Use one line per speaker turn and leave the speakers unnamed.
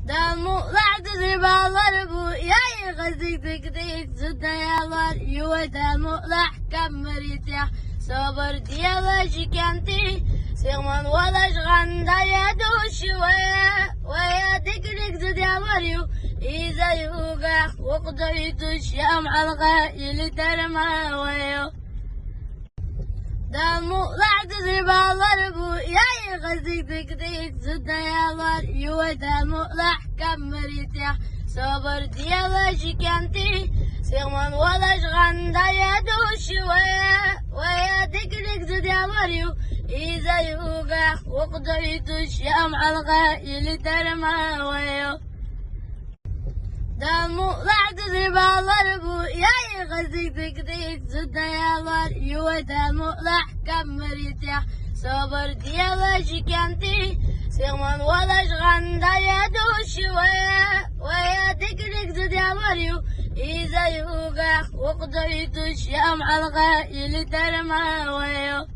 دمو ضعت البالربو يا غزيك تكتيك زد يا ضر يو دمو ضح كمريتيا صبر ديالا شكانتي سيغمان ولا شغندا يا دوش ويا تكريك زد يا مريو إذا يوقع وقدريتوش يا معلقة يلي ترمى ويو دمو ضعت البالربو يا غزيك تكتيك زد يا ضر يو دمو ضح كمريتيا صبر ديالا شكانتي سيغمان ولا شغندا يا دوش ويا تكريك زد يا مريو إذا يوقع وقدريتوش يا معلقة يلي ترمى ويو دمو ضعت البالربو يا غزيك تكتيك زد يا ضر يو دمو ضح كمريتيا صبر ديالا شكانتي سيغمان ولا شغندا يا دوش ويا تكريك زد يا مريو إذا يوقع وقدريتوش يا معلقة يلي ترمى ويو